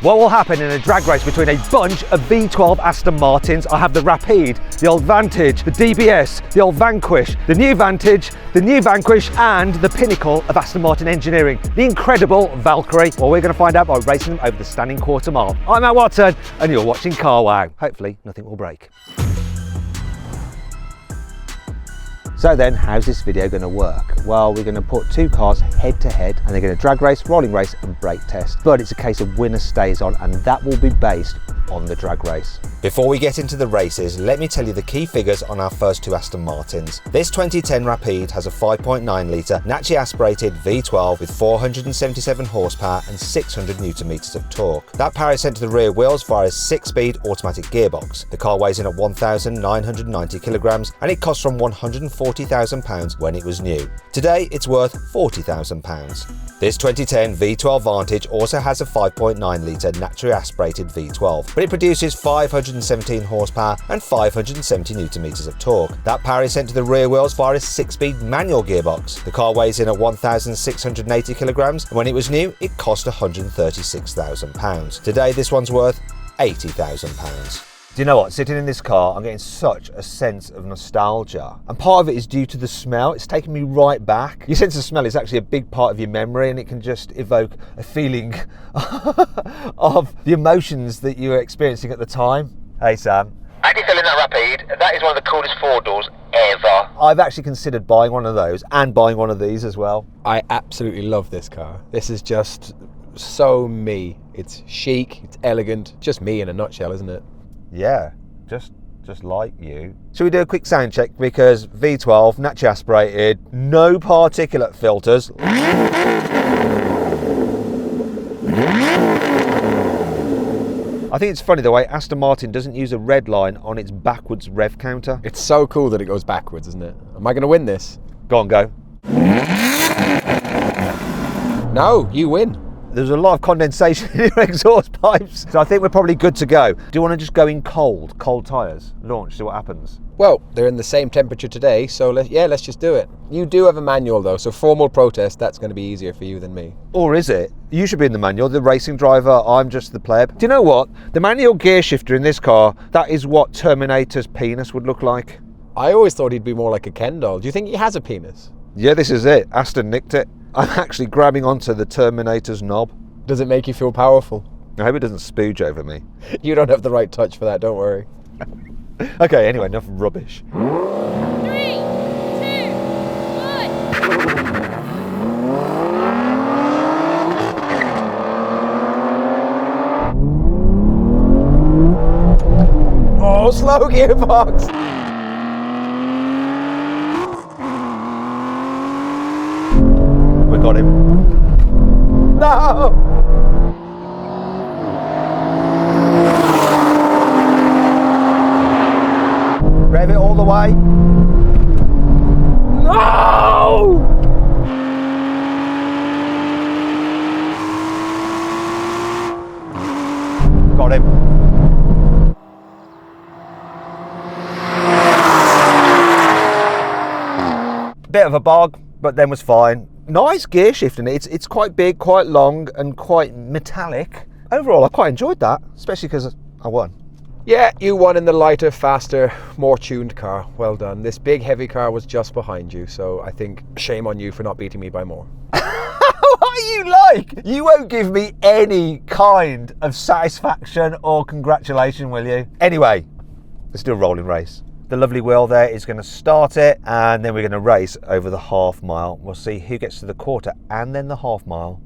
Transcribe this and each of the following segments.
What will happen in a drag race between a bunch of V12 Aston Martins? I have the Rapide, the old Vantage, the DBS, the old Vanquish, the new Vantage, the new Vanquish, and the pinnacle of Aston Martin engineering, the incredible Valkyrie. Well, we're going to find out by racing them over the standing quarter mile. I'm Matt Watson, and you're watching carwow. Hopefully, nothing will break. So then, how's this video going to work? Well, we're going to put two cars head to head and they're going to drag race, rolling race and brake test. But it's a case of winner stays on, and that will be based on the drag race. Before we get into the races, let me tell you the key figures on our first two Aston Martins. This 2010 Rapide has a 5.9 litre naturally aspirated V12 with 477 horsepower and 600 Newton meters of torque. That power is sent to the rear wheels via a 6-speed automatic gearbox. The car weighs in at 1,990 kilograms and it cost from £140,000 when it was new. Today it's worth £40,000. This 2010 V12 Vantage also has a 5.9 litre naturally aspirated V12, but it produces 517 horsepower and 570 Newton meters of torque. That power is sent to the rear wheels via a 6-speed manual gearbox. The car weighs in at 1,680 kilograms, and when it was new, it cost £136,000. Today, this one's worth £80,000. Do you know what? Sitting in this car, I'm getting such a sense of nostalgia. And part of it is due to the smell. It's taking me right back. Your sense of smell is actually a big part of your memory, and it can just evoke a feeling of the emotions that you were experiencing at the time. Hey, Sam. Andy fell in that Rapide. That is one of the coolest four doors ever. I've actually considered buying one of those and buying one of these as well. I absolutely love this car. This is just so me. It's chic, it's elegant, just me in a nutshell, isn't it? Yeah, just like you. Should we do a quick sound check? Because V12, naturally aspirated, no particulate filters. I think it's funny the way Aston Martin doesn't use a red line on its backwards rev counter. It's so cool that it goes backwards, isn't it? Am I going to win this? Go on, go. No, you win. There's a lot of condensation in your exhaust pipes, so I think we're probably good to go. Do you want to just go in cold tyres, launch, see what happens? Well, they're in the same temperature today, so let's just do it. You do have a manual though, so formal protest, that's going to be easier for you than me. Or is it? You should be in the manual, the racing driver, I'm just the pleb. Do you know what? The manual gear shifter in this car, that is what Terminator's penis would look like. I always thought he'd be more like a Ken doll. Do you think he has a penis? Yeah, this is it. Aston nicked it. I'm actually grabbing onto the Terminator's knob. Does it make you feel powerful? I hope it doesn't spooge over me. You don't have the right touch for that, don't worry. Okay, anyway, enough rubbish. 3, 2, 1. Oh, slow gearbox! We got him. No! Rev it all the way. No! Got him. Bit of a bog, but then was fine. Nice gear shift in it. It's quite big, quite long, and quite metallic. Overall, I quite enjoyed that, especially because I won. Yeah, you won in the lighter, faster, more tuned car. Well done. This big, heavy car was just behind you, so I think shame on you for not beating me by more. What are you like? You won't give me any kind of satisfaction or congratulation, will you? Anyway, let's do a rolling race. The lovely Will there is going to start it, and then we're going to race over the half mile. We'll see who gets to the quarter and then the half mile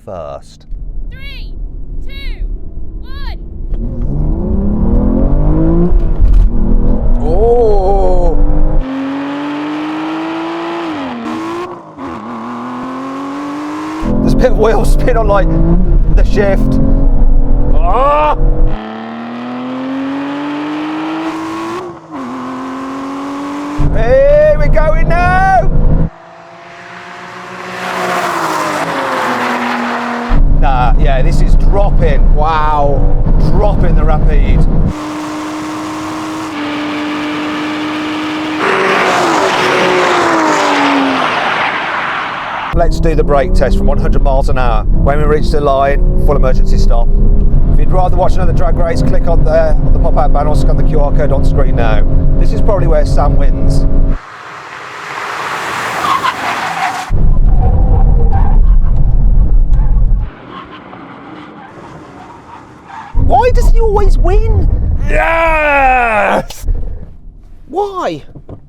first. 3, 2, 1. Oh! There's a bit of wheel spin on like the shift. Ah! Here we're going now! Nah, yeah, this is dropping. Wow. Dropping the Rapide. Let's do the brake test from 100 miles an hour. When we reach the line, full emergency stop. rather watch another drag race, click on there on the pop-out banner or scan the QR code on screen now. This is probably where Sam wins. Why does he always win? Yes! Why?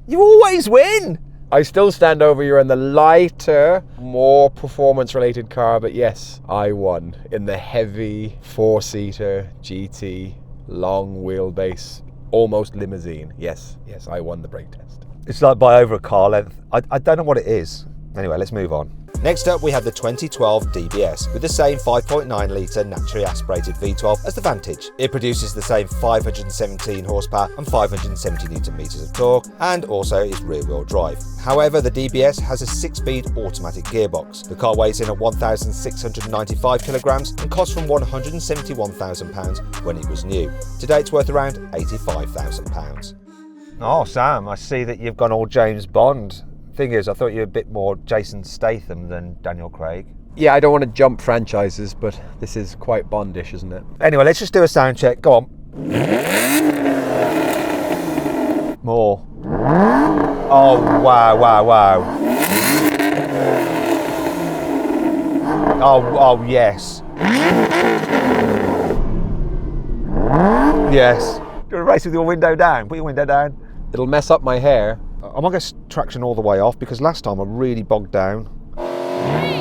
You always win! I still stand over you in the lighter, more performance-related car, but yes, I won in the heavy 4-seater GT, long wheelbase, almost limousine. Yes, I won the brake test. It's like by over a car length. I don't know what it is. Anyway, let's move on. Next up, we have the 2012 DBS with the same 5.9 litre naturally aspirated V12 as the Vantage. It produces the same 517 horsepower and 570 Newton meters of torque, and also is rear-wheel drive. However, the DBS has a 6-speed automatic gearbox. The car weighs in at 1,695 kilograms and cost from £171,000 when it was new. Today, it's worth around £85,000. Oh, Sam, I see that you've gone all James Bond. Thing is, I thought you were a bit more Jason Statham than Daniel Craig. Yeah, I don't want to jump franchises, but this is quite Bondish, isn't it? Anyway, let's just do a sound check. Go on. More. Oh, wow. Oh, yes. Yes. Do you want to race with your window down? Put your window down. It'll mess up my hair. I'm not going to traction all the way off because last time I really bogged down. 3, 2,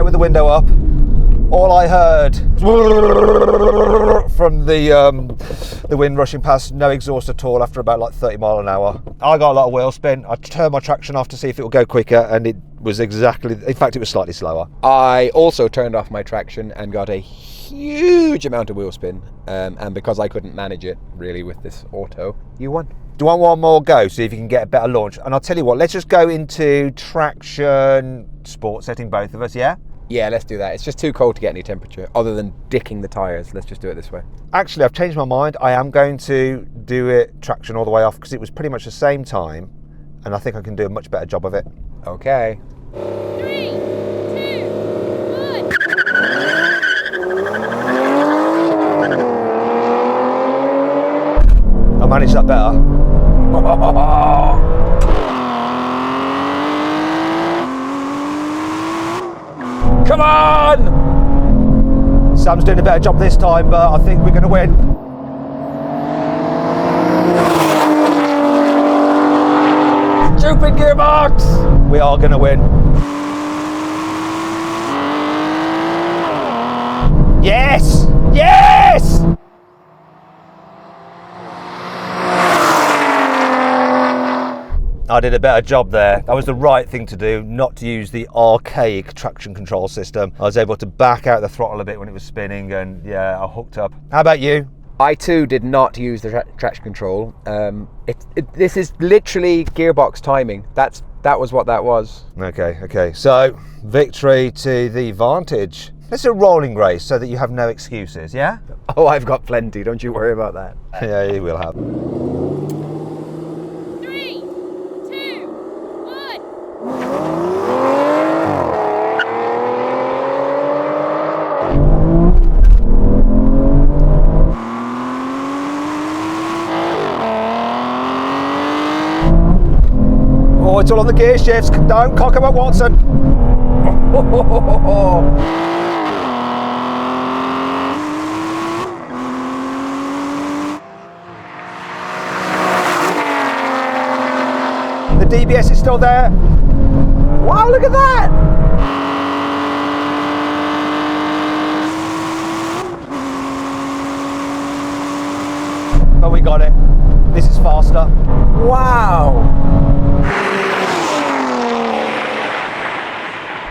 With the window up, all I heard from the wind rushing past, no exhaust at all after about like 30 mile an hour. I got a lot of wheel spin. I turned my traction off to see if it would go quicker, and it was exactly, in fact it was slightly slower. I also turned off my traction and got a huge amount of wheel spin, and because I couldn't manage it really with this auto, you won. Do you want one more go, see if you can get a better launch? And I'll tell you what, let's just go into traction sport setting, both of us, yeah? Yeah, let's do that. It's just too cold to get any temperature, other than dicking the tyres. Let's just do it this way. Actually, I've changed my mind. I am going to do it traction all the way off because it was pretty much the same time, and I think I can do a much better job of it. Okay. 3, 2, 1. I managed that better. Come on! Sam's doing a better job this time, but I think we're going to win. Stupid gearbox! We are going to win. Yes! Yes! I did a better job there. That was the right thing to do, not to use the archaic traction control system. I was able to back out the throttle a bit when it was spinning, and yeah, I hooked up. How about you? I too did not use the traction control. This is literally gearbox timing. That was what that was. Okay. So, victory to the Vantage. Let's do a rolling race so that you have no excuses, yeah? Oh, I've got plenty. Don't you worry about that. Yeah, you will have. 3, 2, 1. Oh, it's all on the gear shifts. Don't cock him at Watson. The DBS is still there. Wow, look at that. Wow.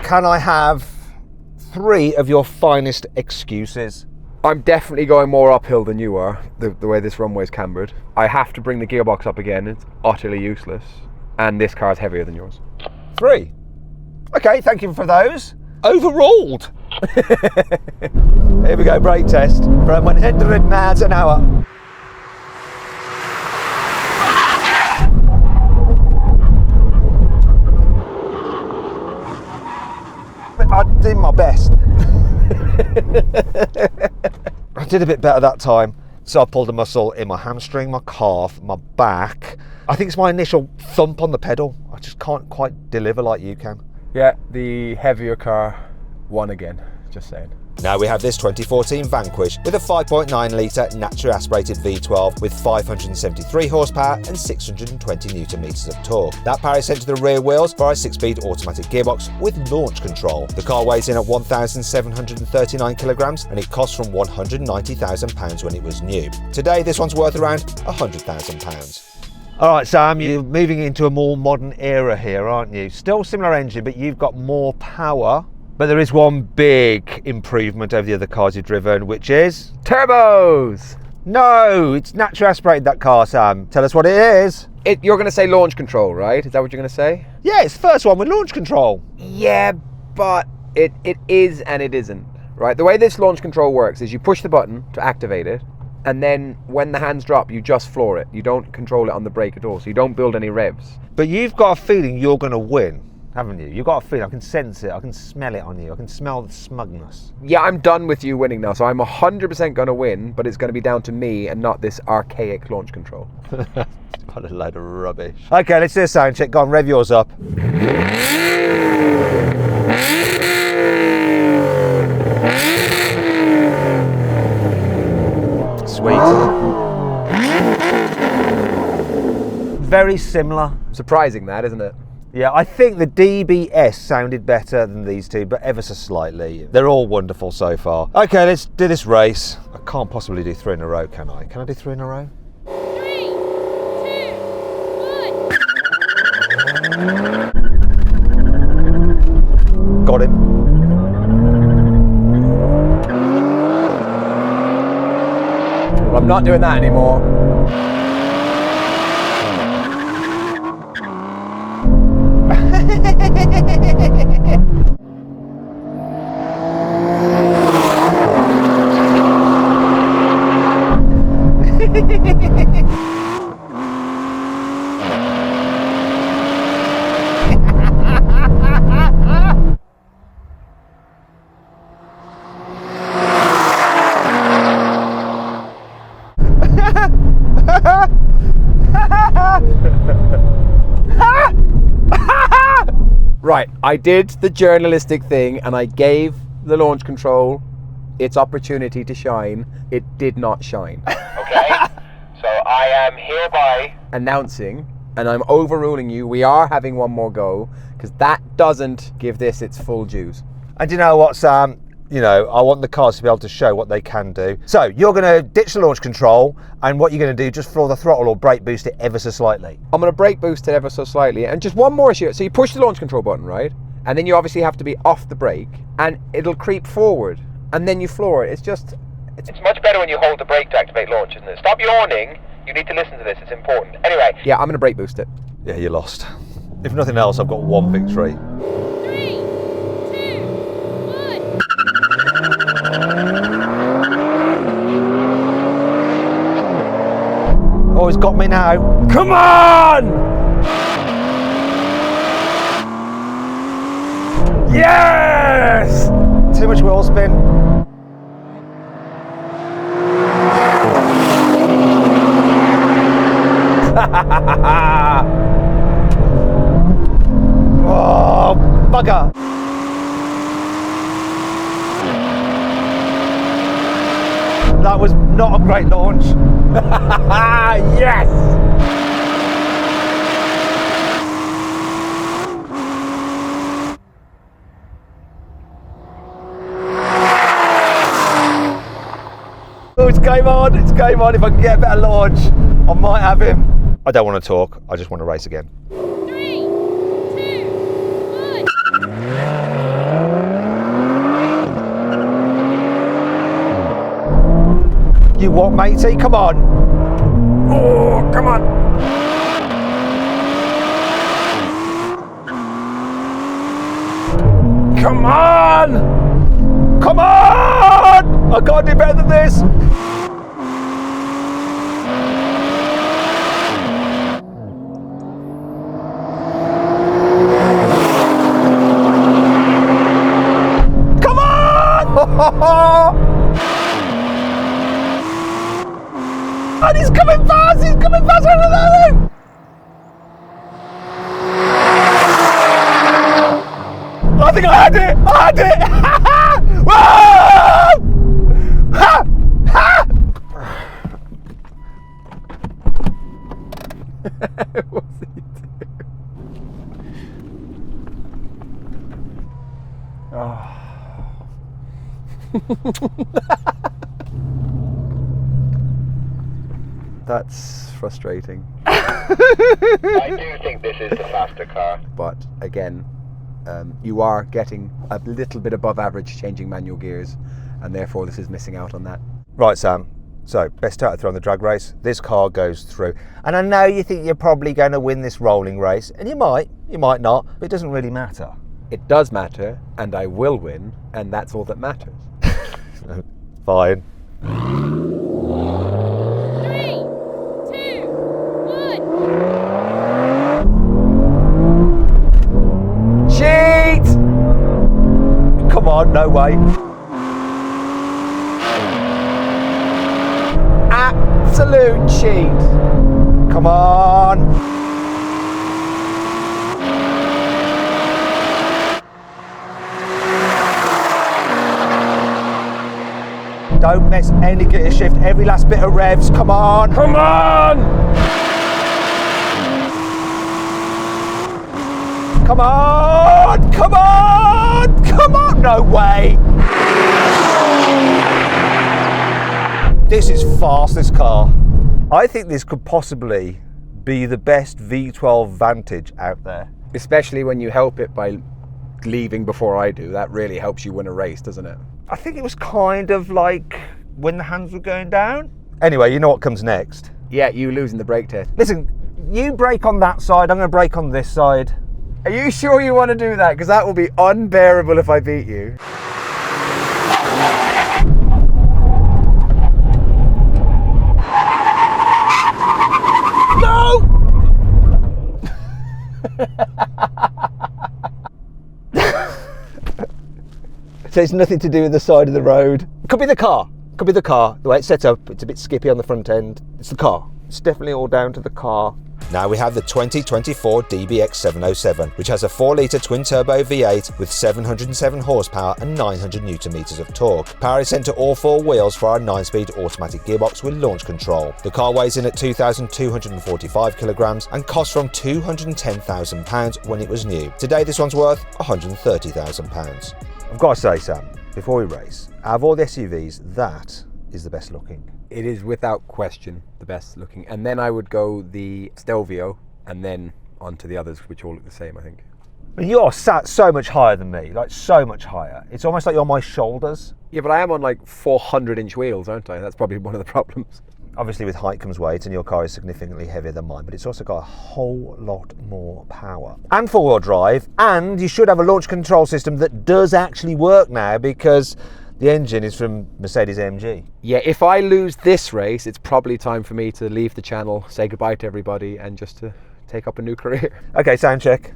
Can I have 3 of your finest excuses? I'm definitely going more uphill than you are, the way this runway's cambered. I have to bring the gearbox up again, it's utterly useless. And this car's heavier than yours. 3. Okay, thank you for those. Overruled. Here we go, brake test from 100 miles an hour. I did my best. I did a bit better that time. So I pulled a muscle in my hamstring, my calf, my back. I think it's my initial thump on the pedal. I just can't quite deliver like you can. Yeah, the heavier car won again, just saying. Now we have this 2014 Vanquish with a 5.9 litre naturally aspirated V12 with 573 horsepower and 620 Newton meters of torque. That power is sent to the rear wheels via a 6-speed automatic gearbox with launch control. The car weighs in at 1,739 kilograms and it cost from £190,000 when it was new. Today this one's worth around £100,000. All right, Sam, you're moving into a more modern era here, aren't you? Still similar engine, but you've got more power. But there is one big improvement over the other cars you've driven, which is... Turbos! No, it's naturally aspirated, that car, Sam. Tell us what it is. You're going to say launch control, right? Is that what you're going to say? Yeah, it's the first one with launch control. Yeah, but it is and it isn't, right? The way this launch control works is you push the button to activate it, and then when the hands drop, you just floor it. You don't control it on the brake at all, so you don't build any revs. But you've got a feeling you're going to win, haven't you? You've got a feeling. I can sense it. I can smell it on you. I can smell the smugness. Yeah, I'm done with you winning now, so I'm 100% going to win, but it's going to be down to me and not this archaic launch control. What a load of rubbish. Okay, let's do a sound check. Go on, rev yours up. Sweet. Very similar. Surprising that, isn't it? Yeah, I think the DBS sounded better than these two, but ever so slightly. They're all wonderful so far. Okay, let's do this race. I can't possibly do 3 in a row, can I? Can I do 3 in a row? 3, 2, 1. Got him. Well, I'm not doing that anymore. Right, I did the journalistic thing and I gave the launch control its opportunity to shine. It did not shine. Okay? So I am hereby... Announcing, and I'm overruling you, we are having one more go, because that doesn't give this its full dues. And you know what, Sam? You know, I want the cars to be able to show what they can do. So you're going to ditch the launch control, and what you're going to do, just floor the throttle or brake boost it ever so slightly. I'm going to brake boost it ever so slightly, and just one more issue. So you push the launch control button, right? And then you obviously have to be off the brake, and it'll creep forward, and then you floor it. It's It's much better when you hold the brake to activate launch, isn't it? Stop yawning. You need to listen to this. It's important. Anyway. Yeah, I'm going to brake boost it. Yeah, you lost. If nothing else, I've got one victory. 3, 2, 1. Oh, he's got me now. Come on! Yes! Too much wheel spin. Oh, bugger. That was not a great launch. Yes! Oh, it's game on, it's game on. If I can get a better launch, I might have him. I don't want to talk, I just want to race again. 3, 2, 1. You what, matey? Come on. Oh, come on. Come on! Come on! I can't do better than this. Come on! And he's coming fast! He's coming faster than that! I think I had it! I had it! Whoa! Ha! Ha! What's he doing? Oh. That's frustrating. I do think this is the faster car. But again, you are getting a little bit above average changing manual gears, and therefore this is missing out on that. Right, Sam. So, best starter through on the drag race. This car goes through. And I know you think you're probably going to win this rolling race, and you might not, but it doesn't really matter. It does matter, and I will win, and that's all that matters. Fine. 3, 2, 1. Cheat! Come on, no way. Absolute cheat! Come on. Don't miss any gear shift, every last bit of revs. Come on. Come on! Come on. Come on. Come on. No way. This is fast, this car. I think this could possibly be the best V12 Vantage out there. Especially when you help it by leaving before I do. That really helps you win a race, doesn't it? I think it was kind of like when the hands were going down. Anyway, you know what comes next. Yeah, you losing the brake test. Listen, you brake on that side, I'm going to brake on this side. Are you sure you want to do that? Because that will be unbearable if I beat you. No! So it's nothing to do with the side of the road. Could be the car. Could be the car. The way it's set up, it's a bit skippy on the front end. It's the car. It's definitely all down to the car. Now we have the 2024 DBX 707, which has a 4-litre twin-turbo V8 with 707 horsepower and 900 Nm of torque. Power is sent to all 4 wheels for our 9-speed automatic gearbox with launch control. The car weighs in at 2,245 kilograms and cost from £210,000 when it was new. Today this one's worth £130,000. I've got to say, Sam, before we race, out of all the SUVs, that is the best looking. It is without question the best looking. And then I would go the Stelvio and then on to the others, which all look the same, I think. You're sat so much higher than me, like so much higher. It's almost like you're on my shoulders. Yeah, but I am on like 400-inch wheels, aren't I? That's probably one of the problems. Obviously with height comes weight, and your car is significantly heavier than mine, but it's also got a whole lot more power. And 4-wheel drive, and you should have a launch control system that does actually work now, because the engine is from Mercedes-AMG. Yeah, if I lose this race, it's probably time for me to leave the channel, say goodbye to everybody, and just to take up a new career. Okay, sound check.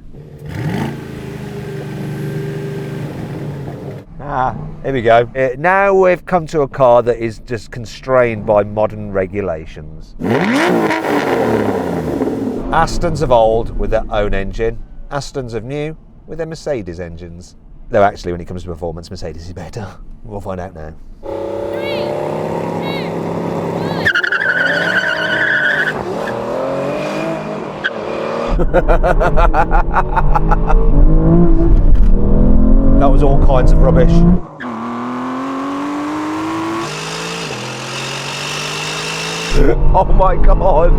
Here we go. Now we've come to a car that is just constrained by modern regulations. Astons of old with their own engine. Astons of new with their Mercedes engines. Though actually, when it comes to performance, Mercedes is better. We'll find out now. 3, 2, 1. That was all kinds of rubbish. Oh my God.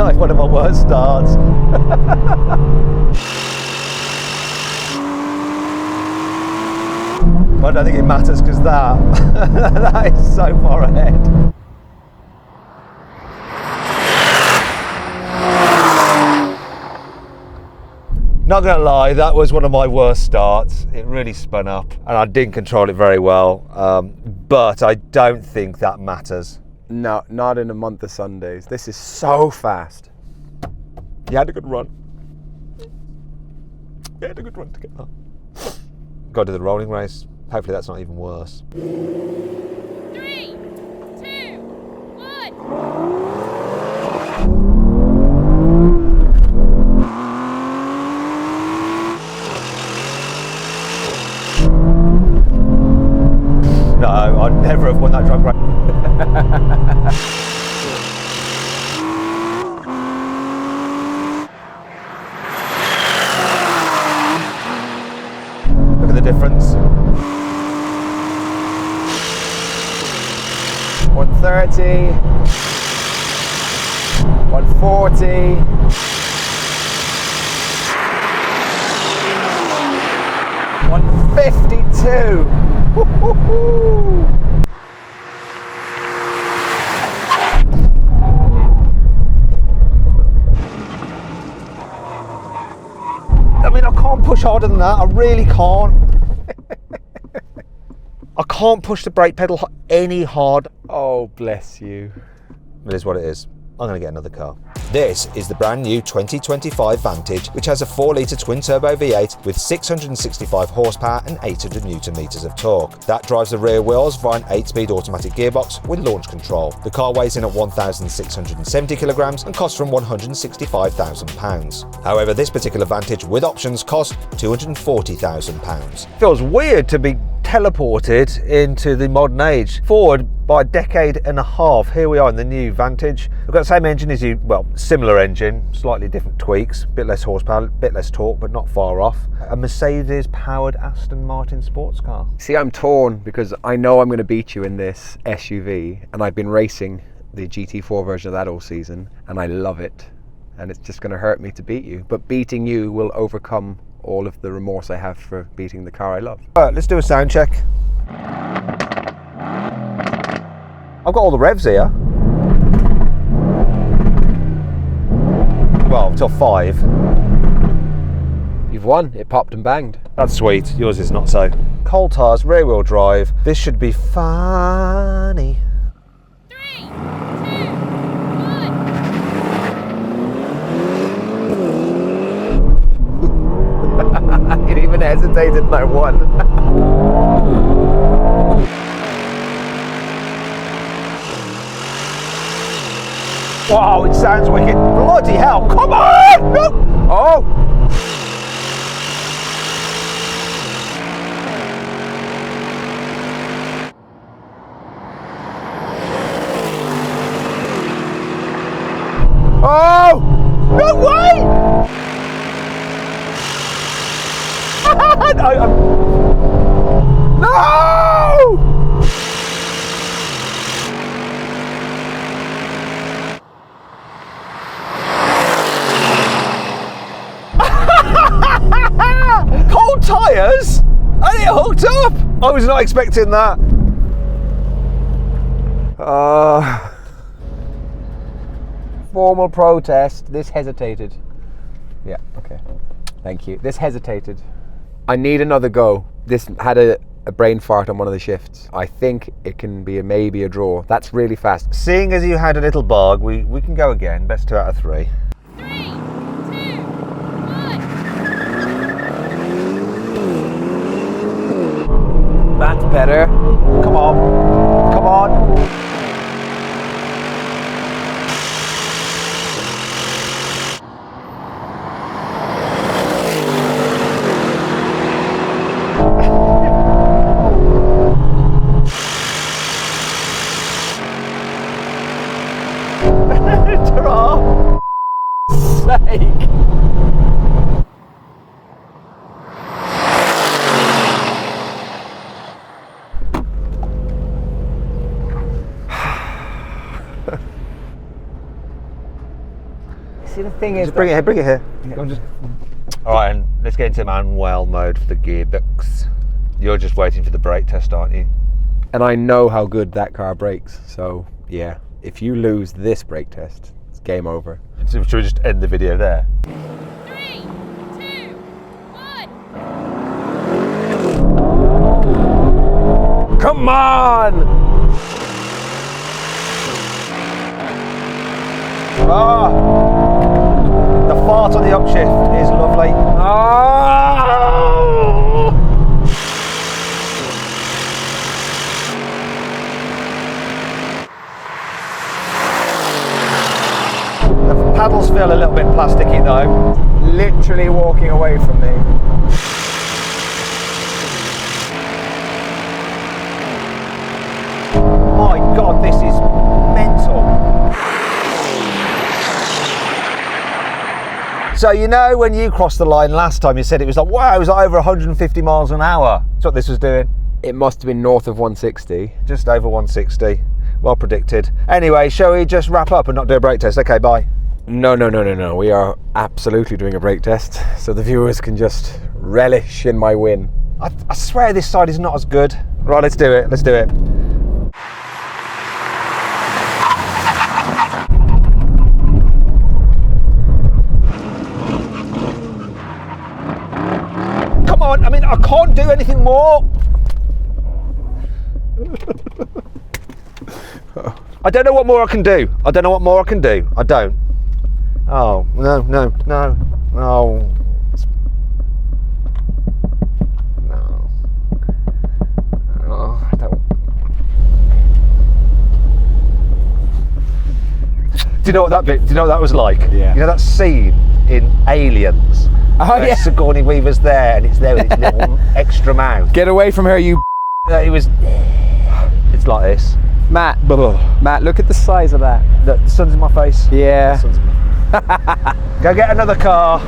like one of my worst starts. But I don't think it matters because that is so far ahead. Not gonna lie, that was one of my worst starts. It really spun up and I didn't control it very well, but I don't think that matters. No, not in a month of Sundays. This is so fast. You had a good run. You had a good run to get that. Got to the rolling race. Hopefully that's not even worse. 3, 2, 1. No, I'd never have won that drag race. Look at the difference. 130, 140, 152. Woo-hoo-hoo. I mean, I can't push harder than that. I really can't. I can't push the brake pedal any hard. Oh, bless you. It is what it is. I'm going to get another car. This is the brand new 2025 Vantage, which has a 4-litre twin-turbo V8 with 665 horsepower and 800 newton meters of torque. That drives the rear wheels via an 8-speed automatic gearbox with launch control. The car weighs in at 1,670 kilograms and costs from £165,000. However, this particular Vantage with options costs £240,000. Feels weird to be teleported into the modern age, forward by a decade and a half. Here we are in the new Vantage. We've got the same engine as you, well, similar engine, slightly different tweaks, a bit less horsepower, a bit less torque, but not far off. A Mercedes powered Aston Martin sports car. See, I'm torn because I know I'm going to beat you in this SUV, and I've been racing the GT4 version of that all season, and I love it. And it's just going to hurt me to beat you. But beating you will overcome all of the remorse I have for beating the car I love. All right, let's do a sound check. I've got all the revs here. Well, till 5. You've won. It popped and banged. That's sweet. Yours is not so. Coal tires, rear wheel drive. This should be funny. 3, 2, 1. It even hesitated and I won. Wow, it sounds wicked. Bloody hell, come on! No! Oh! Oh! No way! No! Cold tyres? And it hooked up? I was not expecting that. Formal protest. This hesitated. Yeah, okay. Thank you. This hesitated. I need another go. This had a brain fart on one of the shifts. I think it can be maybe a draw. That's really fast. Seeing as you had a little bug, we can go again. Best 2 out of 3. 3, 2, 1. That's better. Come on. Come on. Ta-ra! Sake. See, the thing is, Just bring it here, bring it here. Go on, just... All right, and let's get into manual mode for the gearbox. You're just waiting for the brake test, aren't you? And I know how good that car brakes, so yeah, if you lose this brake test, it's game over. So should we just end the video there? 3, 2, 1. Come on! Ah! The fart on the upshift is lovely. Oh! The paddles feel a little bit plasticky though. Literally walking away from me. My God, this is mental. So you know when you crossed the line last time you said it was like, wow, it was like over 150 miles an hour. That's what this was doing. It must have been north of 160. Just over 160. Well predicted. Anyway, shall we just wrap up and not do a brake test? Okay, bye. No. We are absolutely doing a brake test, so the viewers can just relish in my win. I swear this side is not as good. Right, let's do it. Let's do it. Come on, I mean, I can't do anything more. I don't know what more I can do. I don't. Oh, no. No. Oh, I don't. Do you know what that bit? Do you know what that was like? Yeah. You know that scene in Aliens? Oh, where yeah. Sigourney Weaver's there and it's there with its little extra mouth. Get away from her, you. It was. It's like this. Matt, Matt, look at the size of that. The sun's in my face. Yeah. The sun's in my... Go get another car.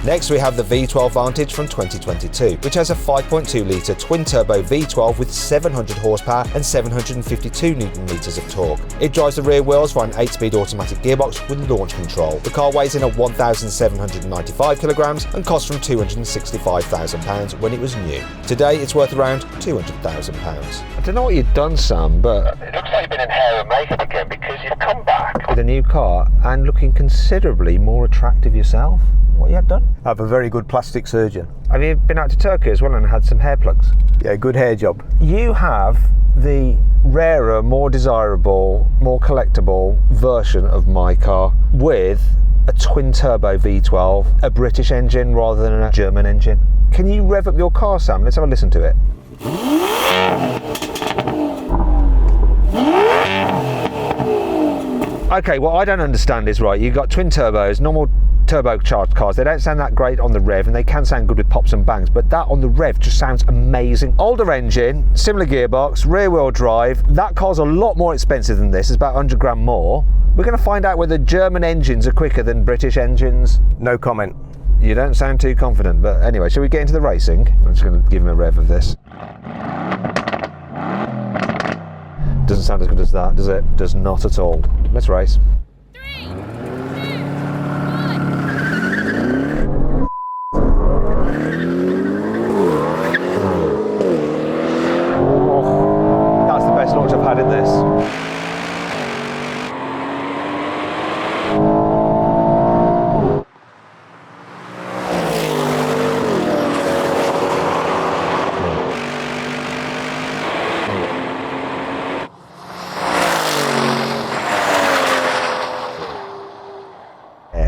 Next we have the V12 Vantage from 2022, which has a 5.2 litre twin-turbo V12 with 700 horsepower and 752 Nm of torque. It drives the rear wheels via an 8-speed automatic gearbox with launch control. The car weighs in at 1,795 kilograms and cost from £265,000 when it was new. Today it's worth around £200,000. I don't know what you've done, Sam, but It looks like you've been in hair and makeup again because you've come back. with a new car and looking considerably more attractive yourself. What you had done? I have a very good plastic surgeon. Have you been out to Turkey as well and had some hair plugs? Yeah, good hair job. You have the rarer, more desirable, more collectible version of my car with a twin-turbo V12, a British engine rather than a German engine. Can you rev up your car, Sam? Let's have a listen to it. Okay, what I don't understand is, right, you've got twin turbos, normal turbocharged cars, they don't sound that great on the rev and they can sound good with pops and bangs, but that on the rev just sounds amazing. Older engine, similar gearbox, rear wheel drive, that car's a lot more expensive than this, it's about 100 grand more. We're going to find out whether German engines are quicker than British engines. No comment. You don't sound too confident, but anyway, shall we get into the racing? I'm just going to give him a rev of this. Doesn't sound as good as that, does it? Does not at all. Let's race. 3, 2, 1. Oh, that's the best launch I've had in this.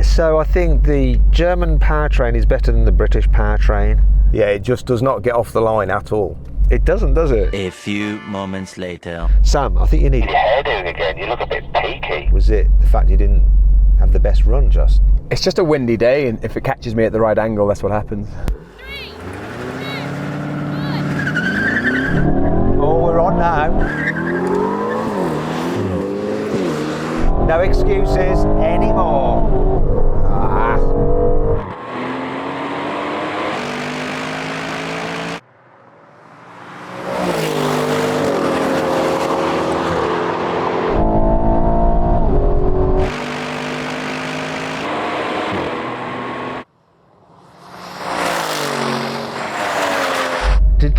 So I think the German powertrain is better than the British powertrain. Yeah, it just does not get off the line at all. It doesn't, does it? A few moments later. Sam, I think you need... Your hair doing again, you look a bit peaky. Was it the fact you didn't have the best run, just? It's just a windy day, and if it catches me at the right angle, that's what happens. 3, 2, 1. Oh, we're on now. No excuses anymore. Ah.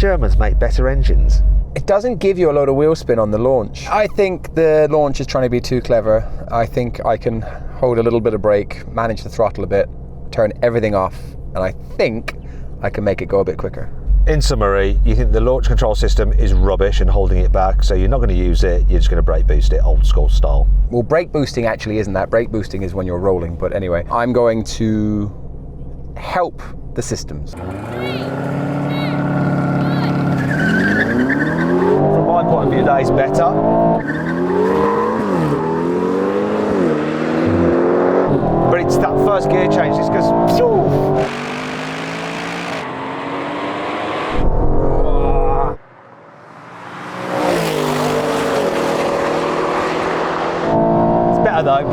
Germans make better engines? It doesn't give you a load of wheel spin on the launch. I think the launch is trying to be too clever. I think I can hold a little bit of brake, manage the throttle a bit, turn everything off, and I think I can make it go a bit quicker. In summary, you think the launch control system is rubbish and holding it back, so you're not going to use it, you're just going to brake boost it old school style. Well, brake boosting actually isn't that. Brake boosting is when you're rolling, but anyway, I'm going to help the systems. From my point of view, that is better. But it's that first gear change, it's because though.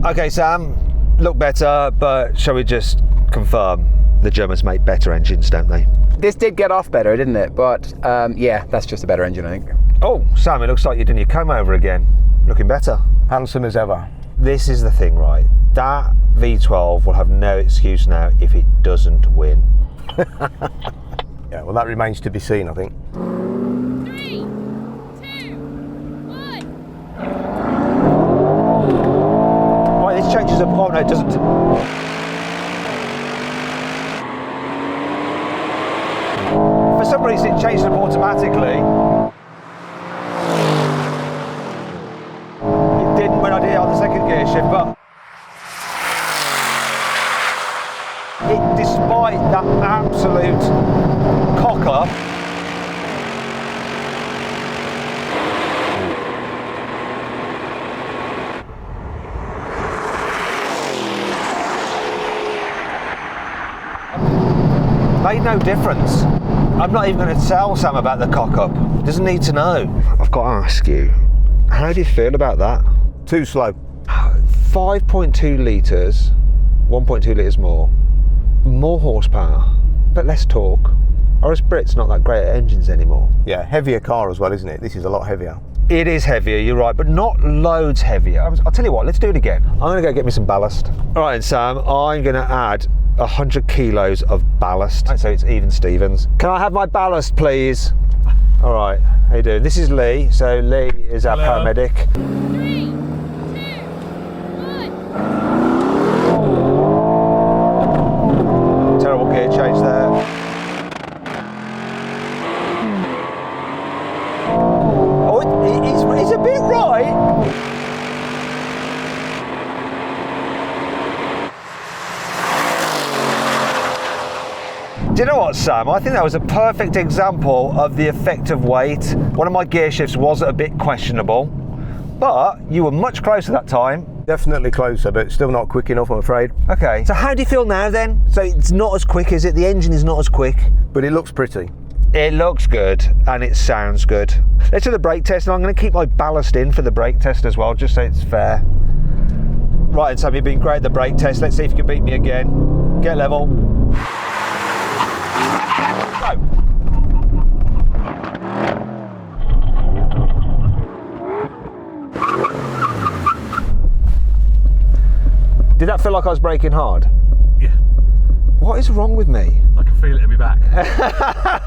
Okay, Sam, look better, but shall we just confirm the Germans make better engines, don't they? This did get off better, didn't it? But yeah, that's just a better engine, I think. Oh, Sam, it looks like you've done your comb over again. Looking better. Handsome as ever. This is the thing, right? That V12 will have no excuse now if it doesn't win. Yeah, well, that remains to be seen, I think. 3, 2, 1. Right, this changes up. Oh, no, it doesn't. For some reason, it changes up automatically. It didn't when I did it on the second gear shift, but despite that absolute cock-up, made no difference. I'm not even going to tell Sam about the cock-up. He doesn't need to know. I've got to ask you, how do you feel about that? Too slow. 5.2 litres, 1.2 litres more horsepower, but less torque. Or is Brits not that great at engines anymore? Yeah, heavier car as well, isn't it? This is a lot heavier. It is heavier, you're right, but not loads heavier. I'll tell you what, let's do it again. I'm going to go get me some ballast. All right, Sam, I'm going to add 100 kilos of ballast. So it's even Stevens. Can I have my ballast, please? All right, how you doing? This is Lee. So Lee is our paramedic. 3, 2, 1. Terrible gear change there. Oh, it's a bit right. Do you know what, Sam? I think that was a perfect example of the effect of weight. One of my gear shifts was a bit questionable, but you were much closer that time. Definitely closer, but still not quick enough, I'm afraid. Okay, so how do you feel now then? So it's not as quick, is it? The engine is not as quick. But it looks pretty. It looks good and it sounds good. Let's do the brake test, and I'm going to keep my ballast in for the brake test as well, just so it's fair. Right, and Sam, you've been great at the brake test. Let's see if you can beat me again. Get level. Go. Did that feel like I was braking hard? Yeah. What is wrong with me? I can feel it in my back.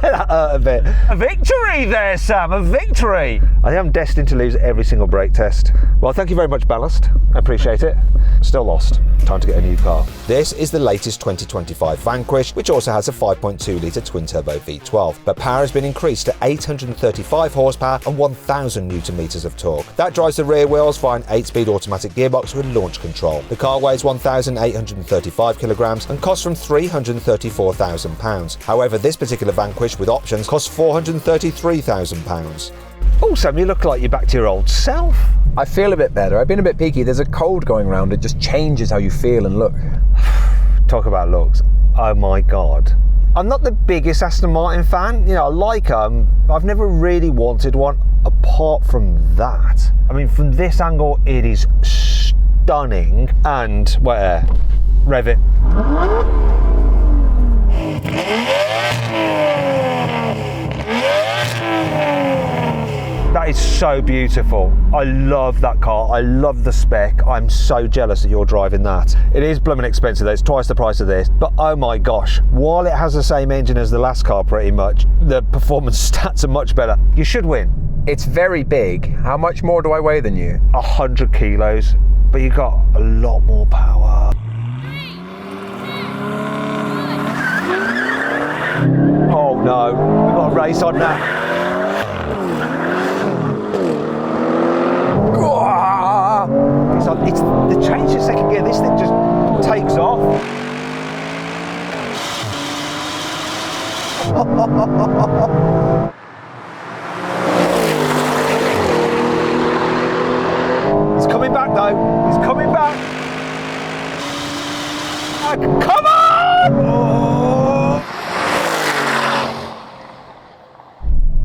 That hurt a bit. A victory there, Sam, a victory. I think I'm destined to lose every single brake test. Well, thank you very much, Ballast. I appreciate it. Still lost. Time to get a new car. This is the latest 2025 Vanquish, which also has a 5.2 litre twin-turbo V12, but power has been increased to 835 horsepower and 1,000 newton meters of torque. That drives the rear wheels via an 8-speed automatic gearbox with launch control. The car weighs 1,835 kilograms and costs from £334,000. However, this particular Vanquish with options costs £433,000. Oh, Sam, you look like you're back to your old self. I feel a bit better. I've been a bit peaky. There's a cold going around. It just changes how you feel and look. Talk about looks. Oh my God. I'm not the biggest Aston Martin fan. You know, I like them. I've never really wanted one apart from that. I mean, from this angle, it is stunning. And, wait, rev it. That is so beautiful. I love that car. I love the spec. I'm so jealous that you're driving that. It is blooming expensive though. It's twice the price of this. But oh my gosh, while it has the same engine as the last car pretty much, the performance stats are much better. You should win. It's very big. How much more do I weigh than you? 100 kilos, but you got a lot more power. Oh no, we've got a race on now. It's the change to second gear, this thing just takes off. He's coming back though, he's coming back. Come on! Oh.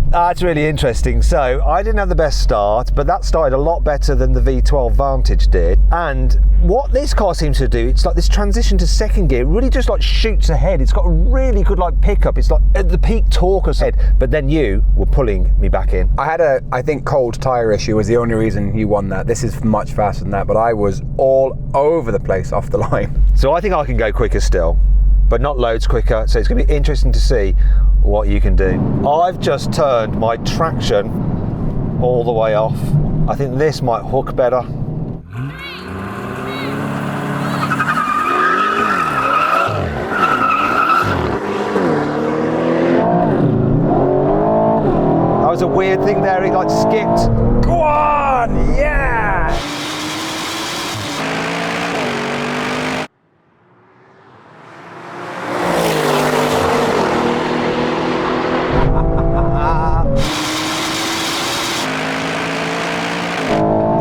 That's really interesting. So I didn't have the best start, but that started a lot better than the V12 Vantage did. And what this car seems to do, it's like this transition to second gear really just like shoots ahead. It's got a really good like pickup. It's like at the peak torque of head, but then you were pulling me back in. I had I think cold tyre issue was the only reason you won that. This is much faster than that, but I was all over the place off the line. So I think I can go quicker still, but not loads quicker. So it's going to be interesting to see what you can do. I've just turned my traction all the way off. I think this might hook better. That was a weird thing there, it like skipped. Go on, yeah!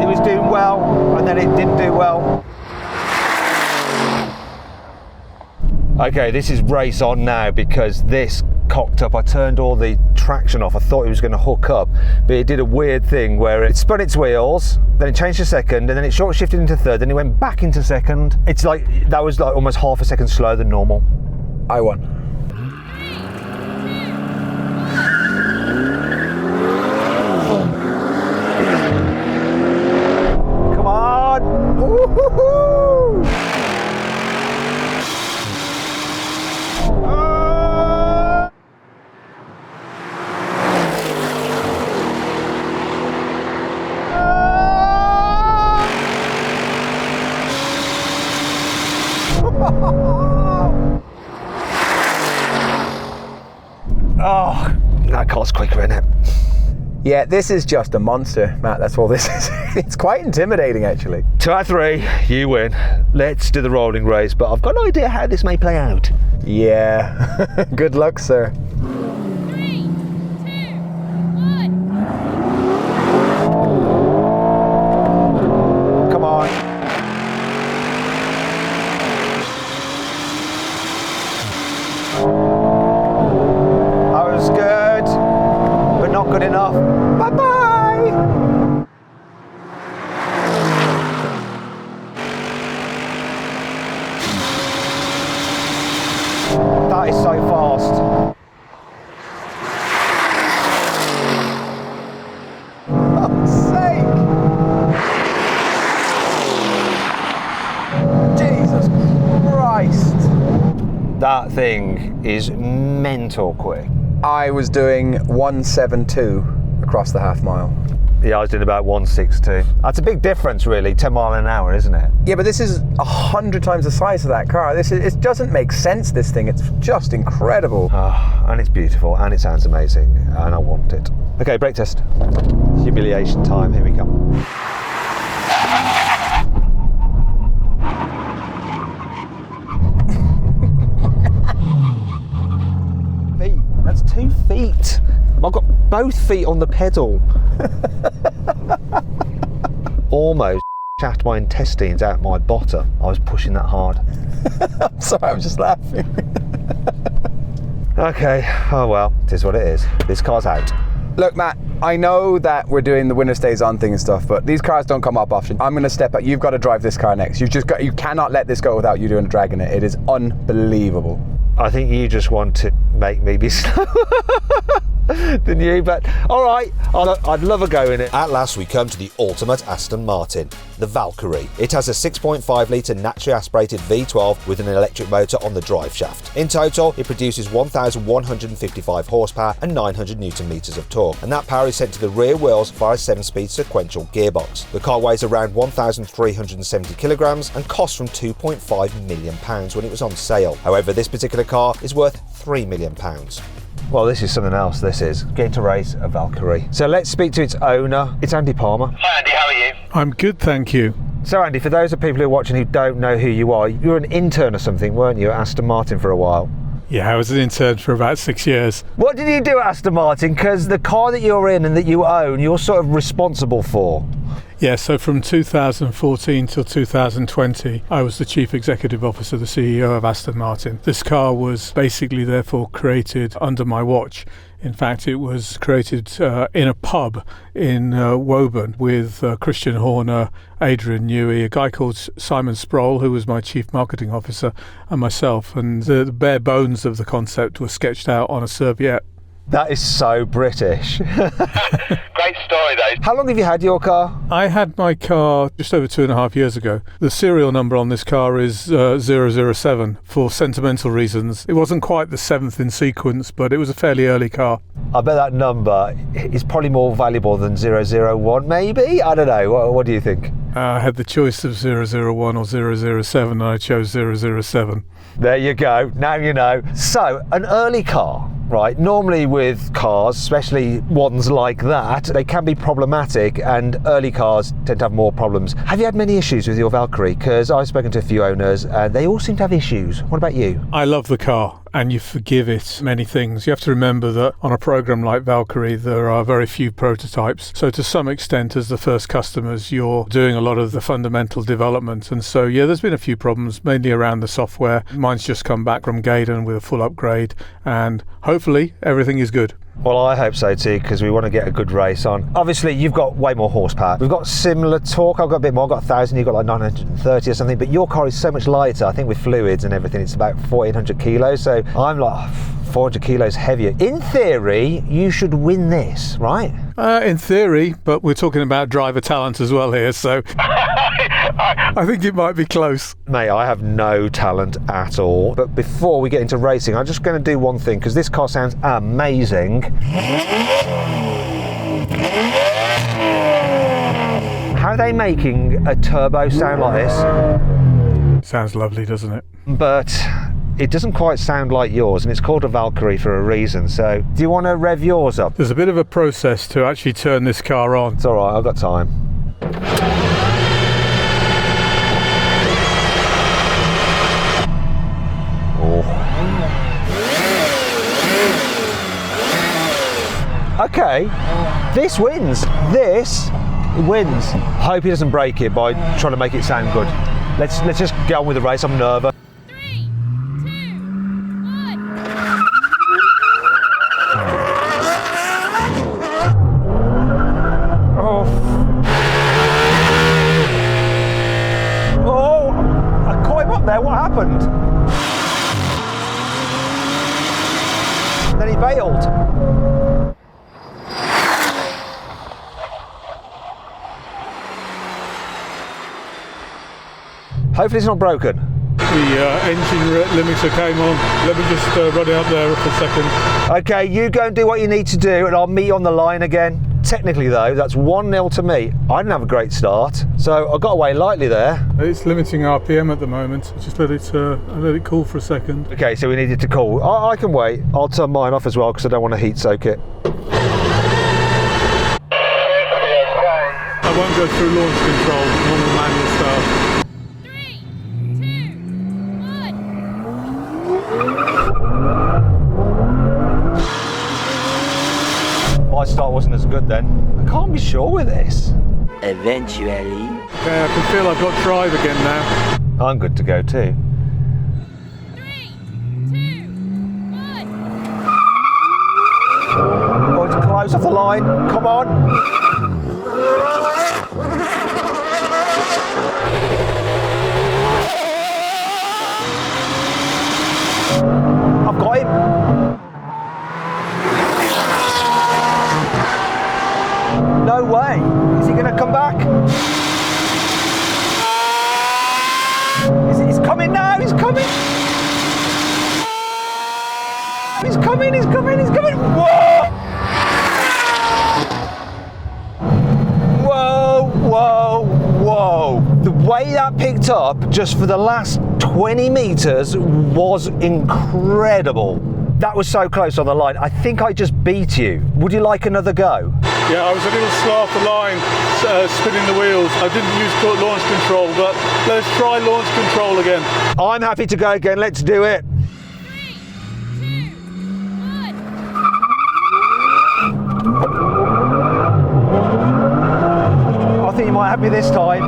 It was doing well, and then it didn't do well. Okay, this is race on now because this cocked up. I turned all the traction off. I thought it was going to hook up, but it did a weird thing where it spun its wheels, then it changed to second, and then it short shifted into third, then it went back into second. It's like, that was like almost half a second slower than normal. I won. Come on! Woo-hoo-hoo! Oh, that car's quicker, isn't it? Yeah, this is just a monster, Matt. That's all this is. It's quite intimidating, actually. 2 out of 3, you win. Let's do the rolling race, but I've got an idea how this may play out. Yeah. Good luck, sir. 3, 2, 1. Come on. That was good, but not good enough. Bye-bye. That is so fast. For fuck's sake! Jesus Christ! That thing is mental quick. I was doing 172 across the half mile. Yeah, I was doing about 162. That's a big difference, really, 10 mile an hour, isn't it? Yeah, but this is 100 times the size of that car. It doesn't make sense, this thing. It's just incredible. And it's beautiful, and it sounds amazing, and I want it. Okay, brake test. Humiliation time, here we go. That's 2 feet. I've got both feet on the pedal. Almost shat my intestines out my bottom. I was pushing that hard. I'm sorry, I'm just laughing. Okay, oh well, it is what it is. This car's out. Look, Matt, I know that we're doing the winner stays on thing and stuff, but these cars don't come up often. I'm going to step up. You've got to drive this car next. You cannot let this go without you doing a drag in it. It is unbelievable. I think you just want to make me be slower than you, but all right, I'd love a go in it. At last we come to the ultimate Aston Martin, the Valkyrie. It has a 6.5 litre naturally aspirated V12 with an electric motor on the drive shaft. In total, it produces 1,155 horsepower and 900 Newton meters of torque, and that power is sent to the rear wheels via a 7-speed sequential gearbox. The car weighs around 1,370 kilograms and cost from £2.5 million when it was on sale. However, this particular car is worth £3 million. Well, this is something else, this is. Getting to race a Valkyrie. So let's speak to its owner. It's Andy Palmer. Hi Andy, how are you? I'm good, thank you. So Andy, for those of people who are watching who don't know who you are, you were an intern or something, weren't you, at Aston Martin for a while? Yeah, I was an intern for about 6 years. What did you do at Aston Martin? Because the car that you're in and that you own, you're sort of responsible for. Yeah, so from 2014 till 2020, I was the Chief Executive Officer, the CEO of Aston Martin. This car was basically therefore created under my watch. In fact, it was created in a pub in Woburn with Christian Horner, Adrian Newey, a guy called Simon Sproul, who was my Chief Marketing Officer, and myself. And the bare bones of the concept were sketched out on a serviette. That is so British. Great story though. How long have you had your car? I had my car just over 2.5 years ago. The serial number on this car is 007 for sentimental reasons. It wasn't quite the 7th in sequence, but it was a fairly early car. I bet that number is probably more valuable than 001, maybe? I don't know. What do you think? I had the choice of 001 or 007 and I chose 007. There you go. Now you know. So, an early car, right? Normally with cars, especially ones like that, they can be problematic and early cars tend to have more problems. Have you had many issues with your Valkyrie? Because I've spoken to a few owners and they all seem to have issues. What about you? I love the car and you forgive it many things. You have to remember that on a program like Valkyrie, there are very few prototypes. So to some extent, as the first customers, you're doing a lot of the fundamental development. And so, yeah, there's been a few problems, mainly around the software. Mine's just come back from Gaydon with a full upgrade and hopefully everything is good. Well, I hope so too, because we want to get a good race on. Obviously, you've got way more horsepower. We've got similar torque. I've got a bit more. I've got 1,000. You've got like 930 or something. But your car is so much lighter. I think with fluids and everything, it's about 1,400 kilos. So I'm like 400 kilos heavier. In theory, you should win this, right? In theory, but we're talking about driver talent as well here, so I think it might be close. Mate, I have no talent at all. But before we get into racing, I'm just going to do one thing, because this car sounds amazing. How are they making a turbo sound like this? Sounds lovely, doesn't it? But it doesn't quite sound like yours, and it's called a Valkyrie for a reason. So do you want to rev yours up? There's a bit of a process to actually turn this car on. It's all right, I've got time. Okay, this wins. This wins. Hope he doesn't break it by trying to make it sound good. Let's just get on with the race. I'm nervous. 3, 2, 1. Oh, I caught him up there. What happened? Then he bailed. Hopefully it's not broken. The engine limiter came on. Let me just run it up there for a second. Okay, you go and do what you need to do and I'll meet you on the line again. Technically though, that's 1-0 to me. I didn't have a great start, so I got away lightly there. It's limiting RPM at the moment. Just let it cool for a second. Okay, so we needed to cool. I can wait. I'll turn mine off as well because I don't want to heat soak it. I won't go through launch control, normal manual start. 3, 2, 1. My start wasn't as good then. I can't be sure with this. Eventually. Okay, I can feel I've got drive again now. I'm good to go too. 3, 2, 1. Oh, it's close off the line. Come on. I've got him. No way. Is he going to come back? He's coming now. He's coming. He's coming. He's coming. He's coming. Whoa! Whoa, whoa, whoa. The way that picked up just for the last 20 metres was incredible. That was so close on the line. I think I just beat you. Would you like another go? Yeah, I was a little slow off the line, spinning the wheels. I didn't use launch control, but let's try launch control again. I'm happy to go again. Let's do it. 3, 2, 1. I think you might have me this time.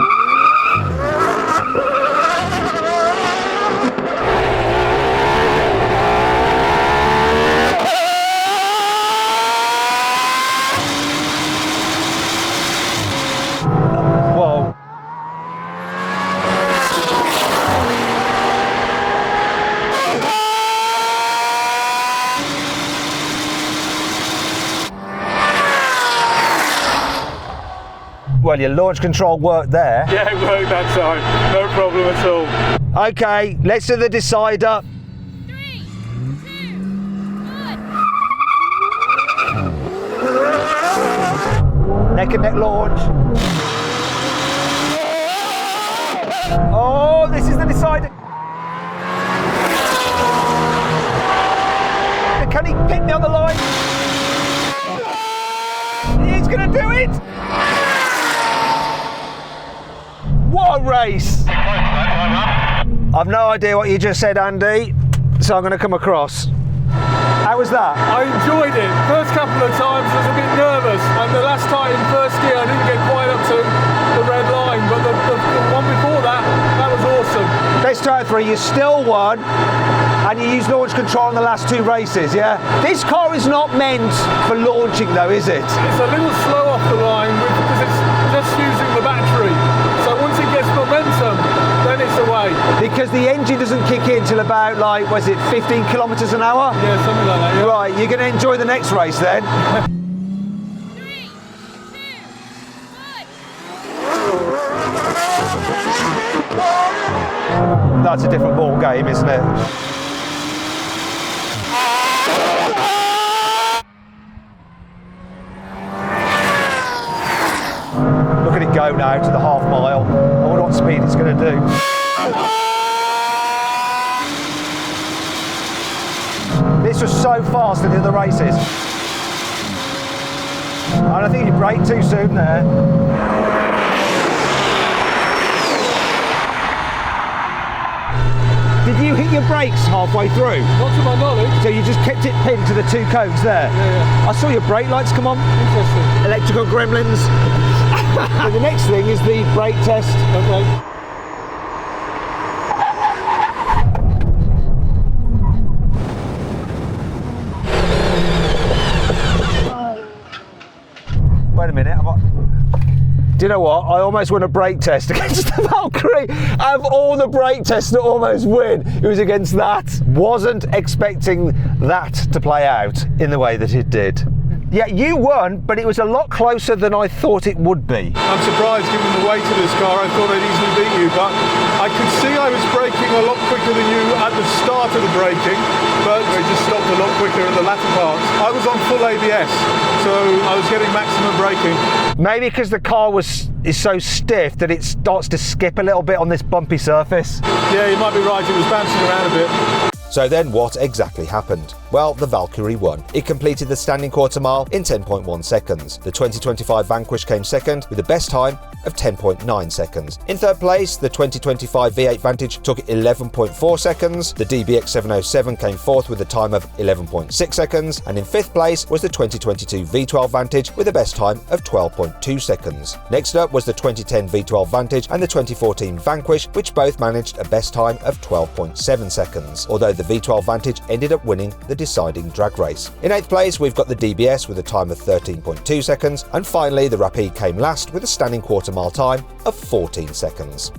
Whoa. Well, your launch control worked there. Yeah, it worked that time. No problem at all. Okay, let's do the decider. 3, 2, 1. Neck and neck launch. Oh, this is the decider. Can he pick me on the line? He's going to do it. What a race! I've no idea what you just said, Andy, so I'm going to come across. How was that? I enjoyed it. First couple of times I was a bit nervous, and the last time in first gear I didn't get quite up to the red line, but the one before that was awesome. Best 2 out of 3, you still won, and you used launch control in the last 2 races, yeah? This car is not meant for launching though, is it? It's a little slow off the line because it's just using the battery. So once it gets momentum, then it's away. Because the engine doesn't kick in till about, like, was it 15 kilometres an hour? Yeah, something like that. Yeah. Right, you're going to enjoy the next race then. 3, 2, 1. That's a different ball game, isn't it? Look at it go now to the half mile. I wonder what speed it's going to do. This was so fast in the other races. And I think you braked too soon there. Did you hit your brakes halfway through? Not to my knowledge. So you just kept it pinned to the 2 cones there? Yeah. I saw your brake lights come on. Interesting. Electrical gremlins. So the next thing is the brake test. Okay. Wait a minute. Do you know what? I almost won a brake test against the Valkyrie. Out of all the brake tests to almost win, it was against that. Wasn't expecting that to play out in the way that it did. Yeah, you won, but it was a lot closer than I thought it would be. I'm surprised given the weight of this car. I thought I'd easily beat you, but I could see I was braking a lot quicker than you at the start of the braking, but I just stopped a lot quicker in the latter parts. I was on full ABS, so I was getting maximum braking. Maybe because the car is so stiff that it starts to skip a little bit on this bumpy surface. Yeah, you might be right. It was bouncing around a bit. So then what exactly happened? Well, the Valkyrie won. It completed the standing quarter mile in 10.1 seconds. The 2025 Vanquish came second with the best time of 10.9 seconds. In third place, the 2025 V8 Vantage took 11.4 seconds. The DBX 707 came fourth with a time of 11.6 seconds. And in fifth place was the 2022 V12 Vantage with a best time of 12.2 seconds. Next up was the 2010 V12 Vantage and the 2014 Vanquish, which both managed a best time of 12.7 seconds, although the V12 Vantage ended up winning the deciding drag race. In 8th place, we've got the DBS with a time of 13.2 seconds, and finally the Rapide came last with a standing quarter mile time of 14 seconds.